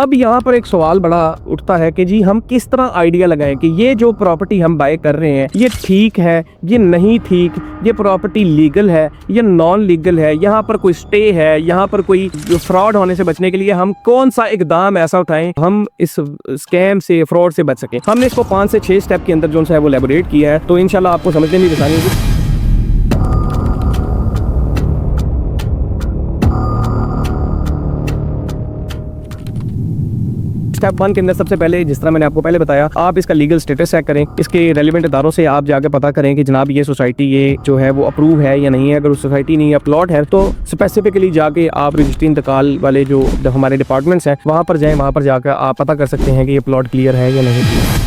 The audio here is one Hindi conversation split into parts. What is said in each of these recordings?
अब यहाँ पर एक सवाल बड़ा उठता है कि जी हम किस तरह आइडिया लगाएं कि ये जो प्रॉपर्टी हम बाय कर रहे हैं ये ठीक है, ये नहीं ठीक, ये प्रॉपर्टी लीगल है, ये नॉन लीगल है, यहाँ पर कोई स्टे है, यहाँ पर कोई फ्रॉड होने से बचने के लिए हम कौन सा इकदाम ऐसा उठाएं हम इस स्कैम से, फ्रॉड से बच सके। हमने इसको 5 से 6 स्टेप के अंदर जो है वो एलैबोरेट किया है, तो इंशाल्लाह आपको समझने में आसानी होगी। स्टेप 1 के अंदर सबसे पहले, जिस तरह मैंने आपको पहले बताया, आप इसका लीगल स्टेटस चेक करें, इसके रेलिवेंट इदारों से आप जाकर पता करें कि जनाब ये सोसाइटी ये जो है वो अप्रूव है या नहीं है। अगर उस सोसाइटी नहीं है, प्लॉट है, तो स्पेसिफिकली जाके आप रजिस्ट्री इंतकाल वाले जो हमारे डिपार्टमेंट्स हैं वहाँ पर जाएँ, वहाँ पर जाकर आप पता कर सकते हैं कि ये प्लॉट क्लियर है या नहीं।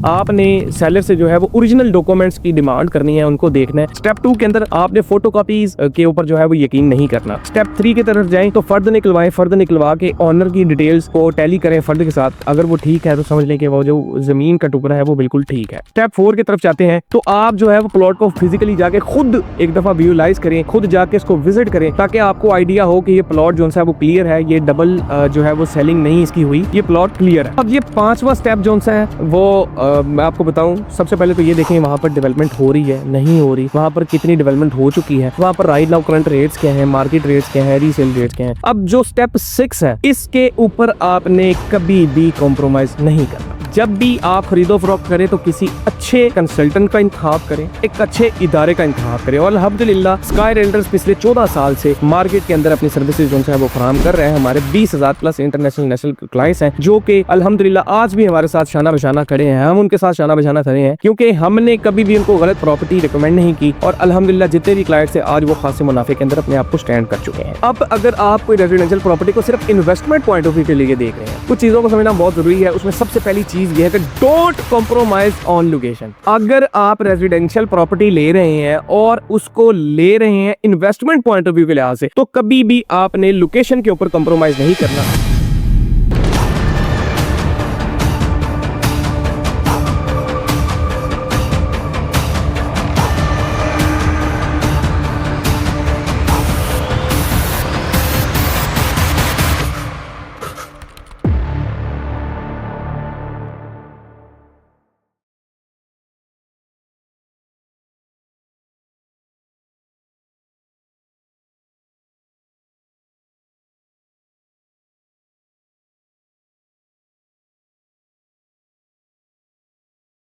आपने सेलर से जो है वो ओरिजिनल डॉक्यूमेंट्स की डिमांड करनी है, उनको देखना है। स्टेप 2 के अंदर आपने फोटोकॉपीज के ऊपर जो है वो यकीन नहीं करना। स्टेप 3 की तरफ जाएं तो फर्द निकलवाएं, फर्द निकलवा के ऑनर की डिटेल्स को टैली करें फर्द के साथ। अगर वो ठीक है तो समझ लें कि वो जो जमीन का टुकड़ा है वो बिल्कुल ठीक है। स्टेप 4 की तरफ जाते हैं तो आप जो है वो प्लॉट को फिजिकली जाके खुद एक दफा विजुअलाइज करें, खुद जाके इसको विजिट करें, ताकि आपको आइडिया हो कि ये प्लॉट जो है वो क्लियर है, ये डबल जो है वो सेलिंग नहीं इसकी हुई, ये प्लॉट क्लियर है। अब ये 5वां स्टेप जो है वो मैं आपको बताऊं, सबसे पहले तो ये देखें वहाँ पर डेवलपमेंट हो रही है नहीं हो रही, वहाँ पर कितनी डेवलपमेंट हो चुकी है, वहाँ पर राइट नाउ करंट रेट्स क्या है, मार्केट रेट्स क्या है, रीसेल रेट्स क्या है। अब जो स्टेप 6 है इसके ऊपर आपने कभी भी कॉम्प्रोमाइज नहीं करना। जब भी आप खरीदो फरोख्त करें तो किसी अच्छे कंसल्टेंट का इंतखाब करें, एक अच्छे इदारे का इंतखाब करें। और अल्हम्दुलिल्लाह स्काई रेंटर्स पिछले 14 साल से मार्केट के अंदर अपनी सर्विसेज जो है वो फराहम कर रहे हैं। हमारे 20,000 प्लस इंटरनेशनल नेशनल क्लाइंट्स हैं जो कि अल्हम्दुलिल्लाह आज भी हमारे साथ शाना बशाना खड़े हैं। हम उनके साथ शाना बशाना खड़े हैं क्योंकि हमने कभी भी उनको गलत प्रॉपर्टी रिकमेंड नहीं की, और अल्हम्दुलिल्लाह जितने भी क्लाइंट्स हैं आज वो खासे मुनाफे के अंदर अपने आप को स्टैंड कर चुके हैं। अब अगर आप कोई रेजिडेंशियल प्रॉपर्टी को सिर्फ इन्वेस्टमेंट पॉइंट ऑफ व्यू के लिए देख रहे हैं, कुछ चीजों को समझना बहुत जरूरी है। उसमें सबसे पहली चीज ये है कि डोंट कॉम्प्रोमाइज ऑन लोकेशन। अगर आप रेजिडेंशियल प्रॉपर्टी ले रहे हैं और उसको ले रहे हैं इन्वेस्टमेंट पॉइंट ऑफ व्यू के लिहाज से, तो कभी भी आपने लोकेशन के ऊपर कॉम्प्रोमाइज नहीं करना।